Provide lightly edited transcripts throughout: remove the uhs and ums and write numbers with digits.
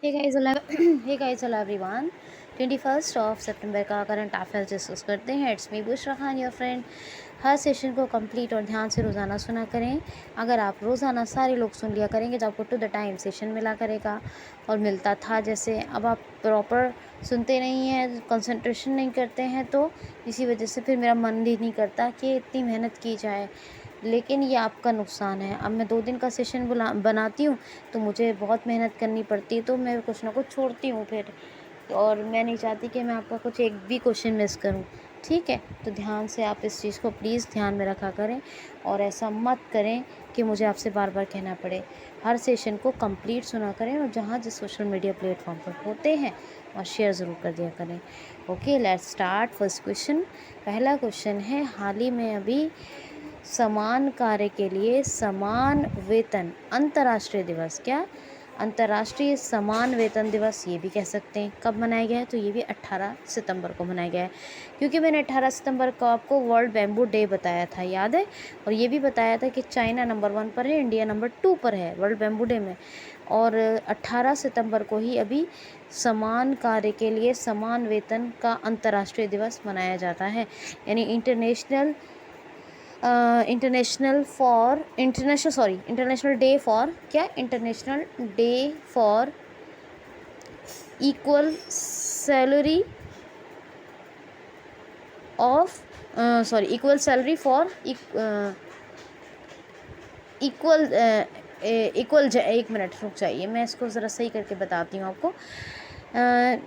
हे guys hello everyone. 21 सितंबर का current affairs discuss करते हैं। It's me Bushra Khan your friend. हर सेशन को कंप्लीट और ध्यान से रोज़ाना सुना करें। अगर आप रोज़ाना सारे लोग सुन लिया करेंगे तो आपको टू द टाइम सेशन मिला करेगा और मिलता था। जैसे अब आप प्रॉपर सुनते नहीं हैं, कंसंट्रेशन नहीं करते हैं, तो इसी वजह से फिर मेरा मन भी नहीं करता कि इतनी मेहनत की जाए, लेकिन ये आपका नुकसान है। अब मैं 2 दिन का सेशन बनाती हूँ तो मुझे बहुत मेहनत करनी पड़ती है, तो मैं कुछ ना कुछ छोड़ती हूँ फिर, और मैं नहीं चाहती कि मैं आपका कुछ एक भी क्वेश्चन मिस करूँ। ठीक है, तो ध्यान से आप इस चीज़ को प्लीज़ ध्यान में रखा करें और ऐसा मत करें कि मुझे आपसे बार बार कहना पड़े। हर सेशन को कंप्लीट सुना करें और जहाँ जिस सोशल मीडिया प्लेटफॉर्म पर होते हैं और शेयर ज़रूर कर दिया करें। Okay, let's start first question. पहला क्वेश्चन है, हाल ही में अभी समान कार्य के लिए समान वेतन अंतर्राष्ट्रीय दिवस, क्या अंतर्राष्ट्रीय समान वेतन दिवस ये भी कह सकते हैं, कब मनाया गया है? तो ये भी 18 सितंबर को मनाया गया है, क्योंकि मैंने 18 सितंबर को आपको वर्ल्ड बैम्बू डे बताया था, याद है? और ये भी बताया था कि चाइना नंबर 1 पर है, इंडिया नंबर 2 पर है वर्ल्ड बैम्बू डे में। और 18 सितंबर को ही अभी समान कार्य के लिए समान वेतन का अंतर्राष्ट्रीय दिवस मनाया जाता है, यानी international day for equal salary for equal एक मिनट रुक जाइए, मैं इसको ज़रा सही करके बताती हूँ आपको।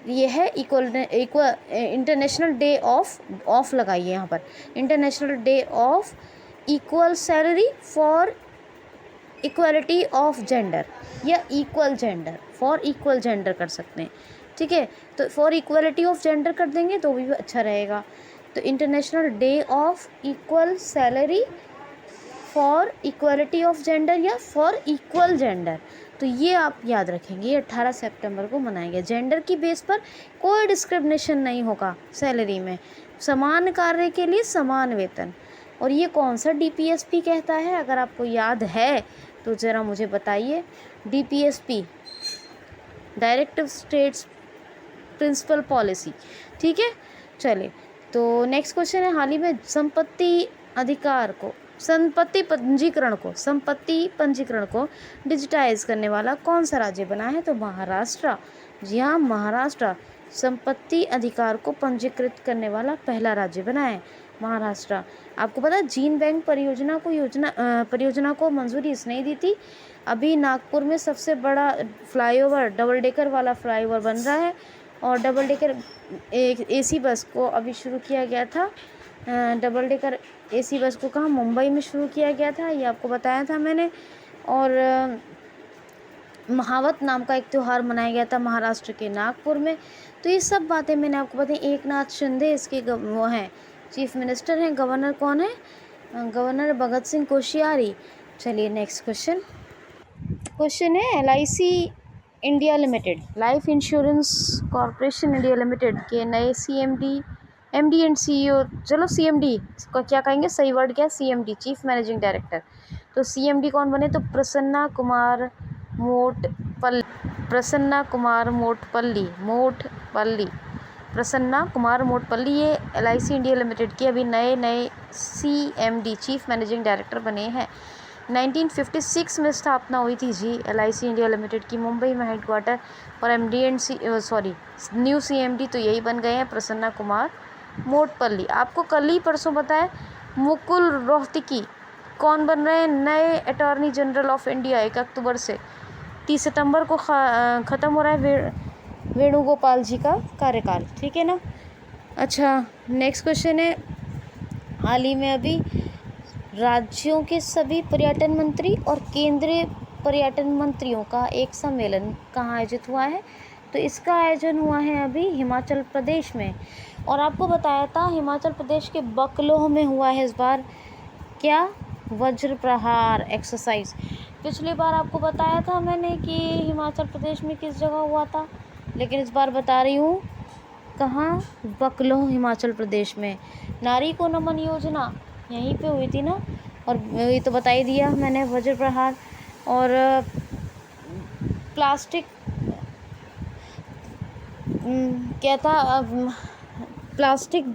ये है इंटरनेशनल डे ऑफ लगाइए यहाँ पर, international day of equal salary for equality of gender, या इक्वल जेंडर कर सकते हैं। ठीक है, तो फॉर इक्वलिटी ऑफ जेंडर कर देंगे तो भी अच्छा रहेगा। तो international day of equal salary for equality of gender या फॉर इक्वल जेंडर, तो ये आप याद रखेंगे। ये 18 सितंबर को मनाएंगे। जेंडर की बेस पर कोई डिस्क्रिमिनेशन नहीं होगा सैलरी में, समान कार्य के लिए समान वेतन। और ये कौन सा डीपीएसपी कहता है? अगर आपको याद है तो ज़रा मुझे बताइए। DPSP, directive states principle policy. ठीक है, चलिए तो नेक्स्ट क्वेश्चन है, हाल ही में संपत्ति पंजीकरण को डिजिटाइज करने वाला कौन सा राज्य बना है? तो महाराष्ट्र। जी हाँ, महाराष्ट्र संपत्ति अधिकार को पंजीकृत करने वाला पहला राज्य बना है, महाराष्ट्र। आपको पता है जीन बैंक परियोजना को मंजूरी इसने ही दी थी। अभी नागपुर में सबसे बड़ा फ्लाईओवर, डबल डेकर वाला फ्लाईओवर बन रहा है, और डबल डेकर एसी बस को अभी शुरू किया गया था। डबल डेकर एसी बस को कहाँ, मुंबई में शुरू किया गया था, ये आपको बताया था मैंने। और महावत नाम का एक त्यौहार मनाया गया था महाराष्ट्र के नागपुर में। तो ये सब बातें मैंने आपको बताई। एक नाथ शिंदे इसके वो हैं, चीफ मिनिस्टर हैं। गवर्नर कौन है? गवर्नर भगत सिंह कोश्यारी। चलिए नेक्स्ट क्वेश्चन है, LIC India limited, life insurance corporation India limited के नए MD एंड CEO, चलो CMD का क्या कहेंगे, सही वर्ड क्या है? CMD, chief managing director. तो CMD कौन बने? तो प्रसन्ना कुमार मोटपल्ली। ये LIC इंडिया लिमिटेड के अभी नए CMD, चीफ मैनेजिंग डायरेक्टर बने हैं। 1956 में स्थापना हुई थी जी LIC इंडिया लिमिटेड की, मुंबई में हेडक्वार्टर। और न्यू CMD तो यही बन गए हैं, प्रसन्ना कुमार मोटपल्ली। आपको कल ही परसों बताया, मुकुल रोहतगी कौन बन रहे हैं? नए अटॉर्नी जनरल ऑफ इंडिया। 1 अक्टूबर से 30 सितंबर को ख़त्म हो रहा है वेणुगोपाल जी का कार्यकाल। ठीक है ना? अच्छा, नेक्स्ट क्वेश्चन है, हाल ही में अभी राज्यों के सभी पर्यटन मंत्री और केंद्रीय पर्यटन मंत्रियों का एक सम्मेलन कहाँ आयोजित हुआ है? तो इसका आयोजन हुआ है अभी हिमाचल प्रदेश में। और आपको बताया था हिमाचल प्रदेश के बकलोह में हुआ है इस बार, क्या? वज्र प्रहार एक्सरसाइज। पिछली बार आपको बताया था मैंने कि हिमाचल प्रदेश में किस जगह हुआ था, लेकिन इस बार बता रही हूँ कहाँ, बकलोह हिमाचल प्रदेश में। नारी को नमन योजना यहीं पे हुई थी ना, और ये तो बता ही दिया मैंने, वज्र प्रहार। और प्लास्टिक क्या था, प्लास्टिक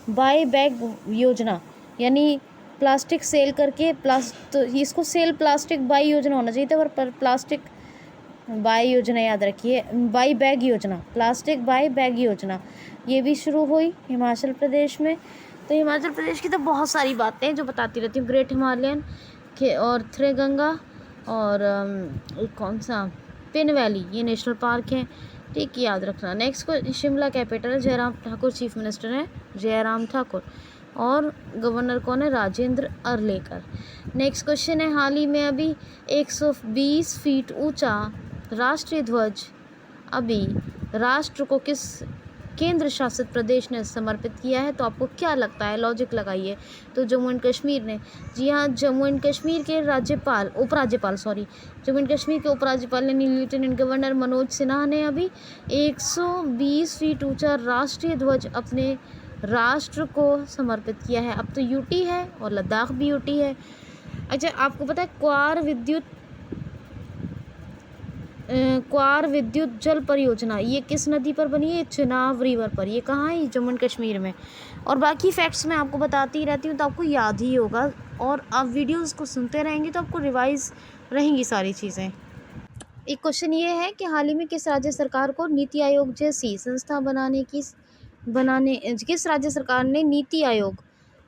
बाय बैग योजना, यानी प्लास्टिक सेल करके तो इसको सेल प्लास्टिक बाय योजना होना चाहिए था, पर प्लास्टिक बाय योजना याद रखिए, बाय बैग योजना, प्लास्टिक बाय बैग योजना ये भी शुरू हुई हिमाचल प्रदेश में। तो हिमाचल प्रदेश की तो बहुत सारी बातें हैं जो बताती रहती हूँ। ग्रेट हिमालयन के और थ्रेगंगा और एक कौन सा पिन वैली, ये नेशनल पार्क है, ठीक, याद रखना। नेक्स्ट को Shimla capital, Jairam Thakur chief minister हैं, जयराम ठाकुर, और गवर्नर कौन है, राजेंद्र अरलेकर। नेक्स्ट क्वेश्चन है, हाल ही में अभी 120 फीट ऊंचा राष्ट्रीय ध्वज अभी राष्ट्र को किस केंद्र शासित प्रदेश ने समर्पित किया है? तो आपको क्या लगता है, लॉजिक लगाइए। तो जम्मू एंड कश्मीर ने, जी हाँ, जम्मू एंड कश्मीर के जम्मू एंड कश्मीर के उपराज्यपाल यानी लेफ्टिनेंट गवर्नर मनोज सिन्हा ने अभी 120 फीट ऊंचा राष्ट्रीय ध्वज अपने राष्ट्र को समर्पित किया है। अब तो यूटी है और लद्दाख भी यूटी है। अच्छा, आपको पता है क्वार विद्युत जल परियोजना ये किस नदी पर बनी है? चिनाब रिवर पर। ये कहाँ है? जम्मू एंड कश्मीर में। और बाकी फैक्ट्स मैं आपको बताती ही रहती हूँ तो आपको याद ही होगा, और आप वीडियोस को सुनते रहेंगे तो आपको रिवाइज रहेंगी सारी चीज़ें। एक क्वेश्चन ये है कि हाल ही में किस राज्य सरकार को नीति आयोग जैसी संस्था किस राज्य सरकार ने NITI Aayog,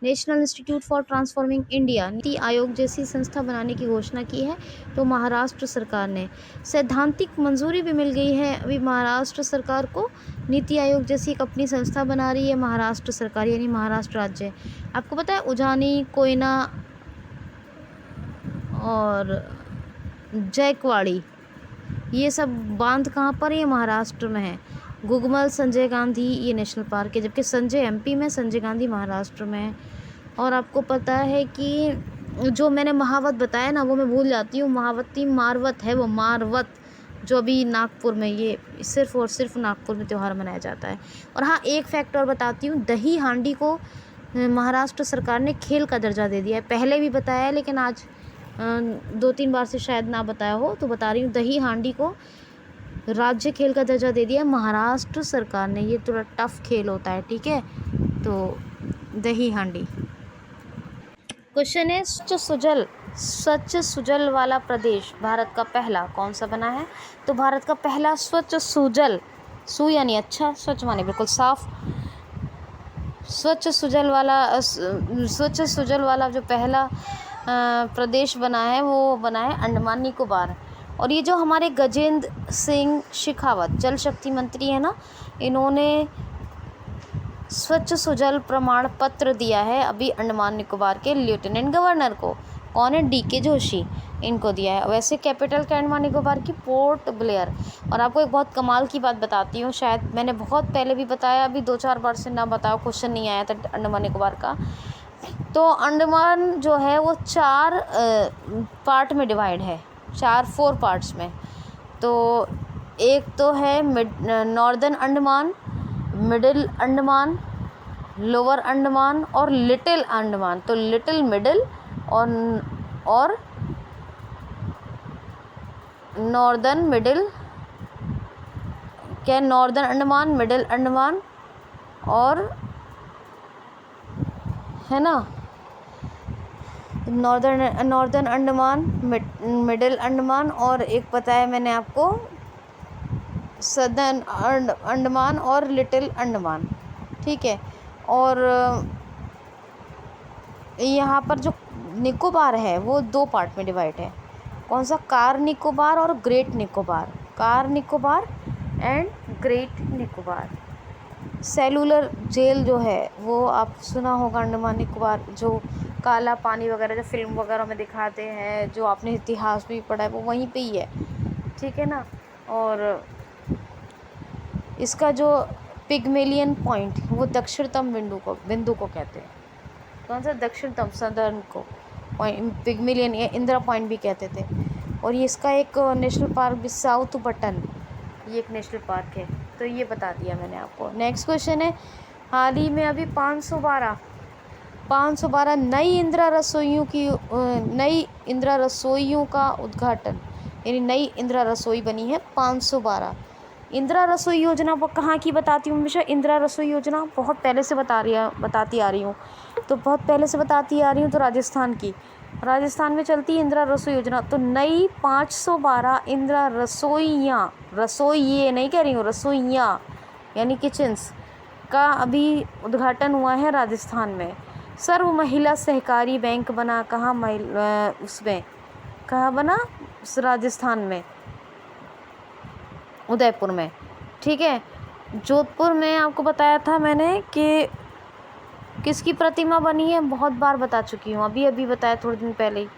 national institute for transforming India, NITI Aayog जैसी संस्था बनाने की घोषणा की है? तो महाराष्ट्र सरकार ने। सैद्धांतिक मंजूरी भी मिल गई है अभी महाराष्ट्र सरकार को, नीति आयोग जैसी एक अपनी संस्था बना रही है महाराष्ट्र सरकार, यानी महाराष्ट्र राज्य। आपको पता है उजानी, कोयना और जयकवाड़ी ये सब बांध कहाँ पर है? महाराष्ट्र में है। गुगमल, संजय गांधी ये नेशनल पार्क है, जबकि संजय एमपी में, संजय गांधी महाराष्ट्र में है। और आपको पता है कि जो मैंने महावत बताया ना, वो मैं भूल जाती हूँ, महावती मारवत है, वो मारवत जो अभी नागपुर में, ये सिर्फ और सिर्फ नागपुर में त्यौहार मनाया जाता है। और हाँ, एक फैक्ट और बताती हूँ, दही हांडी को महाराष्ट्र सरकार ने खेल का दर्जा दे दिया है। पहले भी बताया है लेकिन आज 2-3 बार से शायद ना बताया हो, तो बता रही हूँ, दही हांडी को राज्य खेल का दर्जा दे दिया महाराष्ट्र सरकार ने। ये थोड़ा टफ खेल होता है, ठीक है, तो दही हांडी। क्वेश्चन है, स्वच्छ सुजल वाला प्रदेश भारत का पहला कौन सा बना है? तो भारत का पहला स्वच्छ सुजल, सु यानी अच्छा, स्वच्छ माने बिल्कुल साफ, स्वच्छ सुजल वाला जो पहला प्रदेश बना है वो बना है अंडमान निकोबार। और ये जो हमारे गजेंद्र सिंह शेखावत जल शक्ति मंत्री है ना, इन्होंने स्वच्छ सुजल प्रमाण पत्र दिया है अभी अंडमान निकोबार के लेफ्टिनेंट गवर्नर को। कौन है? DK जोशी, इनको दिया है। वैसे कैपिटल क्या अंडमान निकोबार की? Port Blair. और आपको एक बहुत कमाल की बात बताती हूँ, शायद मैंने बहुत पहले भी बताया, अभी 2-4 बार से ना बताओ, क्वेश्चन नहीं आया था अंडमान निकोबार का। तो अंडमान जो है वो 4 पार्ट में डिवाइड है, 4 पार्ट्स में। तो एक तो है northern Andaman, middle Andaman, lower Andaman और लिटिल अंडमान। तो लिटिल, मिडिल और नॉर्दर्न, मिडिल, क्या, नॉर्दर्न अंडमान, मिडिल अंडमान और, है ना, नॉर्दर्न अंडमान, मिडिल अंडमान, और एक पता है मैंने आपको सदर्न अंडमान और लिटिल अंडमान, ठीक है। और यहाँ पर जो निकोबार है वो 2 पार्ट में डिवाइड है। कौन सा? कार निकोबार और Great Nicobar. Car Nicobar and Great Nicobar. Cellular jail जो है वो आप सुना होगा अंडमान निकोबार, जो काला पानी वगैरह जो फिल्म वगैरह में दिखाते हैं, जो आपने इतिहास में भी पढ़ा है, वो वहीं पे ही है, ठीक है ना। और इसका जो पिग्मेलियन पॉइंट वो दक्षिणतम बिंदु को कहते हैं। कौन सा? दक्षिणतम, सदर्न को पिग्मेलियन या इंदिरा पॉइंट भी कहते थे। और ये इसका एक नेशनल पार्क भी, साउथ बटन, ये एक नेशनल पार्क है। तो ये बता दिया मैंने आपको। नेक्स्ट क्वेश्चन है, हाल ही में अभी 512 नई इंदिरा रसोइयों का उद्घाटन यानी नई इंदिरा रसोई बनी है 512। इंदिरा रसोई योजना वो कहाँ की बताती हूँ हमेशा, इंदिरा रसोई योजना बहुत पहले से बताती आ रही हूँ, तो बहुत पहले से बताती आ रही हूँ, तो राजस्थान में चलती है इंदिरा रसोई योजना। तो नई 512 इंदिरा रसोइयाँ, रसोई ये नहीं कह रही हूँ, रसोइयाँ यानी किचन्स का अभी उद्घाटन हुआ है राजस्थान में। सर्व महिला सहकारी बैंक बना कहाँ, उसमें कहाँ बना, राजस्थान में, उदयपुर में। ठीक है, जोधपुर में आपको बताया था मैंने कि किसकी प्रतिमा बनी है, बहुत बार बता चुकी हूँ, अभी अभी बताया थोड़े दिन पहले ही।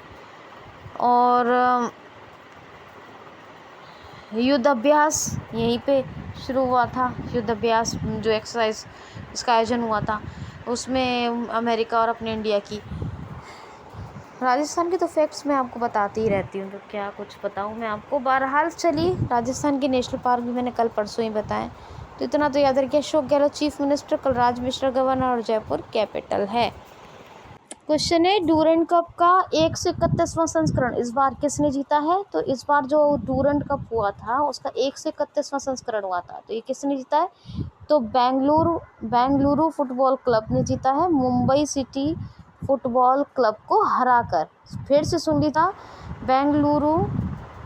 और युद्ध अभ्यास यहीं पे शुरू हुआ था, युद्ध अभ्यास जो एक्सरसाइज इसका आयोजन हुआ था, उसमें अमेरिका और अपने इंडिया की। राजस्थान के तो फैक्ट्स मैं आपको बताती ही रहती हूँ, तो क्या कुछ बताऊँ मैं आपको। बहरहाल चलिए, राजस्थान के नेशनल पार्क भी मैंने कल परसों ही बताए, तो इतना तो याद रखिए। Ashok Gehlot chief minister, Kalraj Mishra governor और जयपुर कैपिटल है। क्वेश्चन है, डूरंड कप का 131वां संस्करण इस बार किसने जीता है? तो इस बार जो डूरंड कप हुआ था उसका 131वां संस्करण हुआ था, तो ये किसने जीता है? तो बेंगलुरु फुटबॉल क्लब ने जीता है, मुंबई सिटी फुटबॉल क्लब को हराकर। फिर से सुन ली था,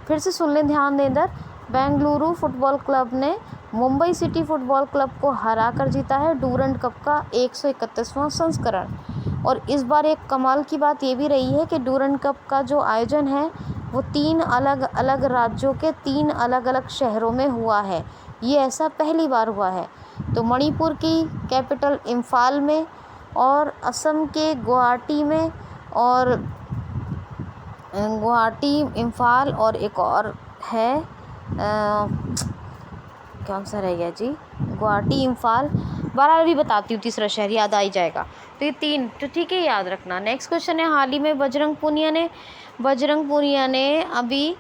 फिर से सुन लें, ध्यान दें इधर। बेंगलुरु फुटबॉल क्लब ने मुंबई सिटी फुटबॉल क्लब को हराकर जीता है डूरंड कप का 131वां संस्करण। और इस बार एक कमाल की बात ये भी रही है कि डूरंड कप का जो आयोजन है वो 3 अलग अलग राज्यों के 3 अलग अलग शहरों में हुआ है। ये ऐसा पहली बार हुआ है। तो मणिपुर की कैपिटल इम्फाल में, और असम के गुवाहाटी में, और गुवाहाटी, इम्फाल, और एक और है कौन सा रह गया जी, गुवाहाटी, इम्फाल, 12 भी बताती हूँ, तीसरा शहर याद आ ही जाएगा। तो ये 3 तो ठीक है, याद रखना। नेक्स्ट क्वेश्चन है, हाल ही में बजरंग पुनिया ने अभी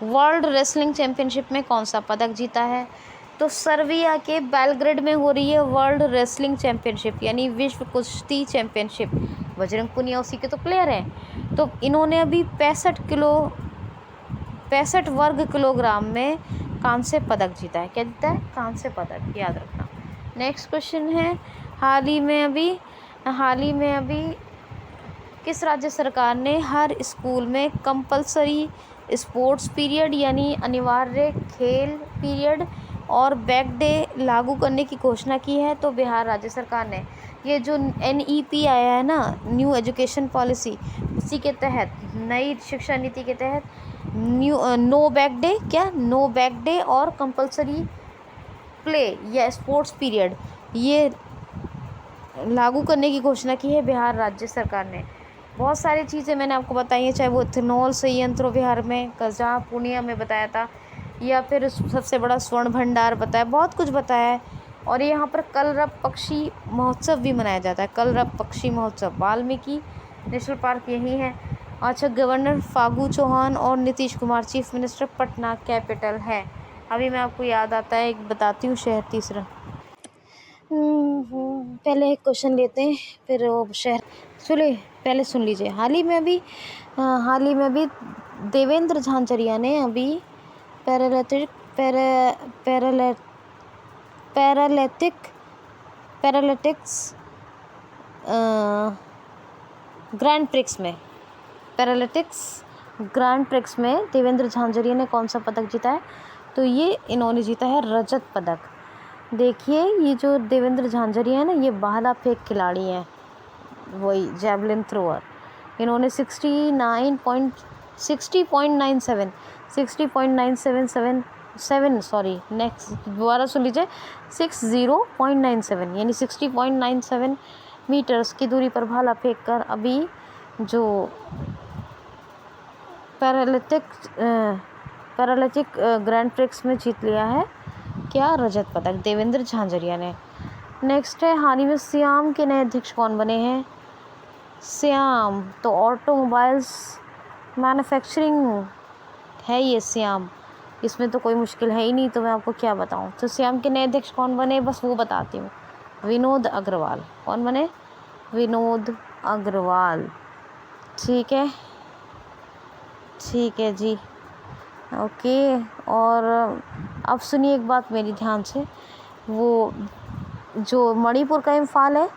वर्ल्ड रेसलिंग चैंपियनशिप में कौन सा पदक जीता है? तो सर्बिया के बेलग्रेड में हो रही है वर्ल्ड रेसलिंग चैंपियनशिप, यानी विश्व कुश्ती चैंपियनशिप। बजरंग पुनिया उसी के तो प्लेयर हैं। तो इन्होंने अभी 65 वर्ग किलोग्राम में कांस्य पदक जीता है। क्या जीता है? कांस्य पदक, याद रखना। नेक्स्ट क्वेश्चन है, हाल ही में अभी किस राज्य सरकार ने हर स्कूल में कंपलसरी स्पोर्ट्स पीरियड यानी अनिवार्य खेल पीरियड और बैक डे लागू करने की घोषणा की है? तो बिहार राज्य सरकार ने। ये जो NEP आया है ना, न्यू एजुकेशन पॉलिसी, उसी के तहत, नई शिक्षा नीति के तहत नो बैक डे और कंपलसरी प्ले या स्पोर्ट्स पीरियड ये लागू करने की घोषणा की है बिहार राज्य सरकार ने। बहुत सारी चीज़ें मैंने आपको बताई हैं, चाहे वो इथेनॉल संयंत्र बिहार में, जहाँ पूर्णिया में बताया था, या फिर सबसे बड़ा स्वर्ण भंडार बताया, बहुत कुछ बताया है। और यहाँ पर कलरव पक्षी महोत्सव भी मनाया जाता है, कलरव पक्षी महोत्सव। वाल्मीकि नेशनल पार्क यही है। अच्छा, गवर्नर फागू चौहान और Nitish Kumar chief minister, Patna capital है। अभी मैं आपको याद आता है, एक बताती हूँ शहर तीसरा। पहले एक क्वेश्चन लेते हैं, फिर वो शहर पहले सुन लीजिए। हाल ही में अभी देवेंद्र झांझरिया ने अभी पैरालिटिक्स ग्रैंड प्रिक्स में देवेंद्र झांझरिया ने कौन सा पदक जीता है? तो ये इन्होंने जीता है रजत पदक। देखिए, ये जो देवेंद्र झांझरिया है ना, ये भाला फेंक खिलाड़ी हैं, वही जैवलिन थ्रोअर। इन्होंने 60.977 यानी 60.97 मीटर्स की दूरी पर भाला फेंक कर अभी जो पैरालिटिक ग्रैंड प्रिक्स में जीत लिया है क्या, रजत पदक, देवेंद्र झांझरिया ने। नेक्स्ट है, हाल ही में सियाम के नए अध्यक्ष कौन बने हैं? सियाम तो ऑटोमोबाइल्स मैन्युफैक्चरिंग है ये सियाम, इसमें तो कोई मुश्किल है ही नहीं, तो मैं आपको क्या बताऊं। तो सियाम के नए अध्यक्ष कौन बने, बस वो बताती हूँ, विनोद अग्रवाल। कौन बने? विनोद अग्रवाल। ठीक है, ठीक है जी, ओके। और अब सुनिए एक बात मेरी ध्यान से, वो जो मणिपुर का इम्फाल है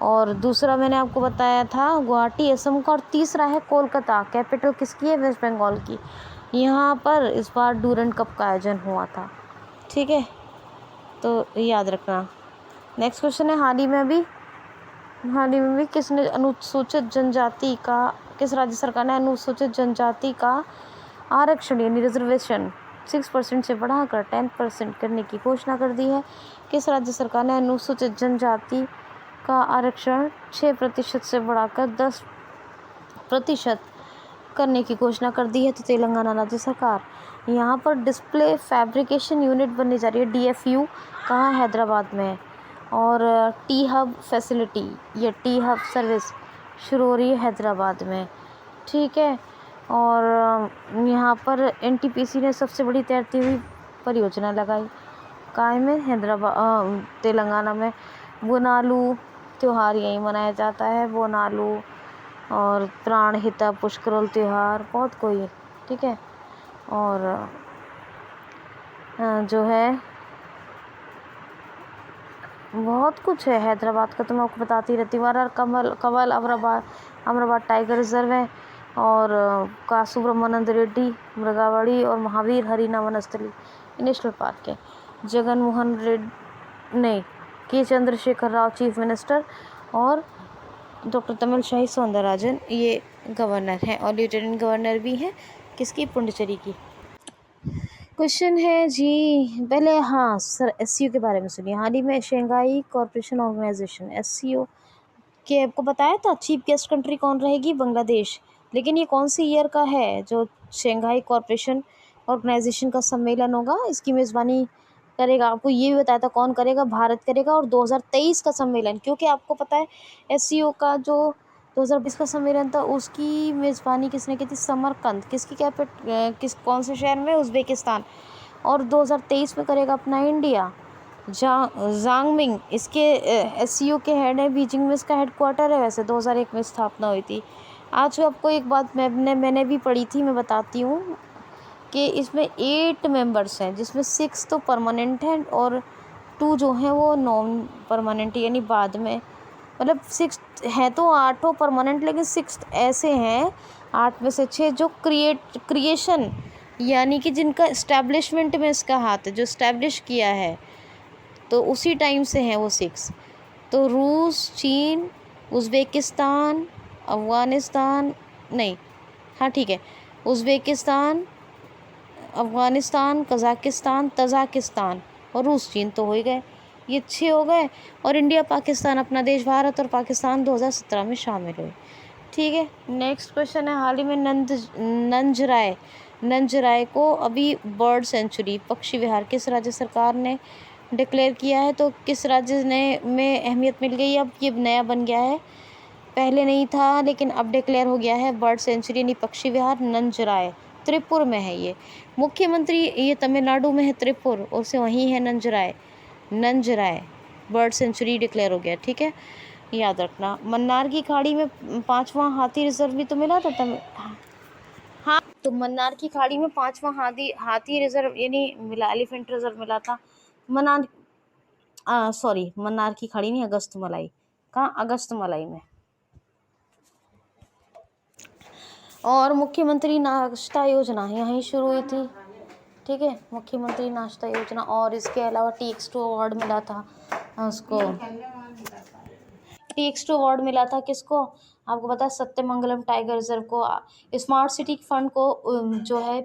और दूसरा मैंने आपको बताया था गुवाहाटी असम का, और तीसरा है कोलकाता, कैपिटल किसकी है? वेस्ट बंगाल की। यहाँ पर इस बार डूरंड कप का आयोजन हुआ था, ठीक है, तो याद रखना। नेक्स्ट क्वेश्चन है, हाल ही में भी किसने अनुसूचित जनजाति का, किस राज्य सरकार ने अनुसूचित जनजाति का आरक्षण यानी रिजर्वेशन 6% से बढ़ाकर 10% करने की घोषणा कर दी है? किस राज्य सरकार ने अनुसूचित जनजाति का आरक्षण 6% से बढ़ाकर 10% करने की घोषणा कर दी है? तो तेलंगाना राज्य सरकार। यहाँ पर डिस्प्ले फैब्रिकेशन यूनिट बनने जा रही है, DFU, कहाँ? हैदराबाद में। और टी हब फैसिलिटी, ये टी हब सर्विस शुरू हो रही है हैदराबाद में, ठीक है। और यहाँ पर NTPC ने सबसे बड़ी तैरती हुई परियोजना लगाई, काय में? हैदराबाद, तेलंगाना में। बोनालू त्यौहार यहीं मनाया जाता है, बोनालू। और प्राणहिता पुष्करल त्यौहार, बहुत कोई, ठीक है। और जो है बहुत कुछ है हैदराबाद का, तो मैं आपको बताती रहती हूँ। कवल अमराबाद टाइगर रिजर्व है, और कासु ब्रह्मानंद रेड्डी मृगावड़ी और महावीर हरिना वनस्थली नेशनल पार्क है। जगन मोहन रेड्डी नहीं, के चंद्रशेखर राव चीफ मिनिस्टर, और डॉक्टर तमिलसाई सौंदरराजन ये गवर्नर हैं, और लेफ्टिनेंट गवर्नर भी हैं किसकी? पुडुचेरी की। क्वेश्चन है जी, पहले हाँ सर SCO के बारे में सुनिए। हाल ही में शंघाई कॉरपोरेशन ऑर्गेनाइजेशन SCO के आपको बताया था चीफ गेस्ट कंट्री कौन रहेगी? बांग्लादेश। लेकिन ये कौन सी ईयर का है जो शंघाई कॉरपोरेशन ऑर्गेनाइजेशन का सम्मेलन होगा? इसकी मेज़बानी करेगा, आपको ये भी बताया था कौन करेगा? भारत करेगा। और 2023 का सम्मेलन, क्योंकि आपको पता है SCO का जो 2020 का सम्मेलन था उसकी मेज़बानी किसने की थी? समरकंद। किसकी कौन से शहर में? उज़्बेकिस्तान। और 2023 में करेगा अपना इंडिया, जांगमिंग इसके SCO के हेड है, बीजिंग में इसका हेडक्वार्टर है। वैसे 2001 में स्थापना हुई थी। आज आपको एक बात मैंने भी पढ़ी थी, मैं बताती हूँ कि इसमें 8 मेंबर्स हैं, जिसमें 6 तो परमानेंट हैं और 2 जो हैं वो नॉन परमानेंट, यानी बाद में, मतलब 6 हैं तो 8 परमानेंट, लेकिन 6 ऐसे हैं 8 में से 6 जो क्रिएशन यानी कि जिनका इस्टेब्लिशमेंट में इसका हाथ है, जो इस्टेब्लिश किया है, तो उसी टाइम से हैं वो 6। तो रूस, चीन, उज़्बेकिस्तान, अफ़गानिस्तान, नहीं, हाँ ठीक है, उज़्बेकिस्तान, अफ़गानिस्तान, कज़ाकिस्तान, तजाकिस्तान और रूस, चीन तो हो ही गए, ये 6 हो गए। और इंडिया, पाकिस्तान, अपना देश भारत और पाकिस्तान 2017 में शामिल हुए, ठीक है। नेक्स्ट क्वेश्चन है, हाल ही में नंजराय को अभी बर्ड सेंचुरी, पक्षी विहार, किस राज्य सरकार ने डिक्लेयर किया है? तो किस राज्य ने में अहमियत मिल गई? अब ये नया बन गया है, पहले नहीं था लेकिन अब डिक्लेयर हो गया है बर्ड सेंचुरी यानी पक्षी विहार नंजराय। त्रिपुर में है ये। मुख्यमंत्री, ये तमिलनाडु में है त्रिपुर, और से वहीं है नंजराय बर्ड सेंचुरी डिक्लेयर हो गया, ठीक है, याद रखना। मन्नार की खाड़ी में 5वां हाथी रिजर्व भी तो मिला था हाँ, तो मन्नार की खाड़ी में 5वां हाथी रिजर्व यानी मिला, एलिफेंट रिजर्व मिला था। मन्नार की खाड़ी नहीं, अगस्त मलाई। कहाँ? अगस्त मलाई में। और मुख्यमंत्री नाश्ता योजना यहीं शुरू हुई थी, ठीक है, मुख्यमंत्री नाश्ता योजना। और इसके अलावा TX2 अवार्ड मिला था उसको, TX2 अवार्ड मिला था किसको? आपको पता है सत्यमंगलम टाइगर रिजर्व को। स्मार्ट सिटी फंड को जो है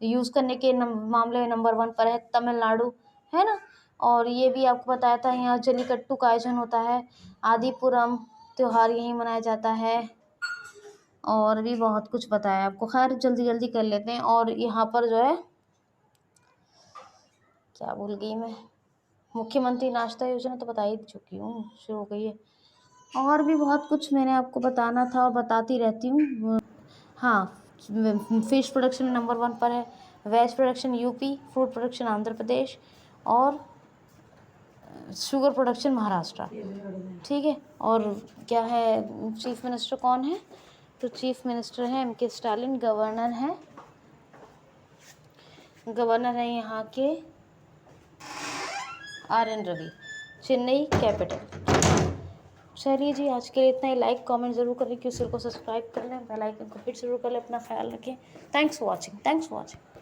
यूज़ करने के मामले में नंबर 1 पर है तमिलनाडु, है ना। और ये भी आपको बताया था, यहाँ जल्लीकट्टू का आयोजन होता है, आदिपुरम त्यौहार यहीं मनाया जाता है, और भी बहुत कुछ बताया आपको। खैर जल्दी कर लेते हैं। और यहाँ पर जो है, क्या भूल गई मैं, मुख्यमंत्री नाश्ता योजना तो बता ही चुकी हूँ, शुरू हो गई है। और भी बहुत कुछ मैंने आपको बताना था और बताती रहती हूँ। हाँ, फिश प्रोडक्शन नंबर 1 पर है, veg production UP, fruit production Andhra Pradesh, और शुगर प्रोडक्शन महाराष्ट्र, ठीक है। और क्या है, चीफ मिनिस्टर कौन है? तो चीफ मिनिस्टर हैं एम के स्टालिन, गवर्नर हैं यहाँ के R N Ravi, Chennai capital. चलिए जी, आज के लिए इतना ही। लाइक कमेंट जरूर करें, किसी को सब्सक्राइब कर लें, बेल आइकन को हिट जरूर कर लें। अपना ख्याल रखें। Thanks for watching.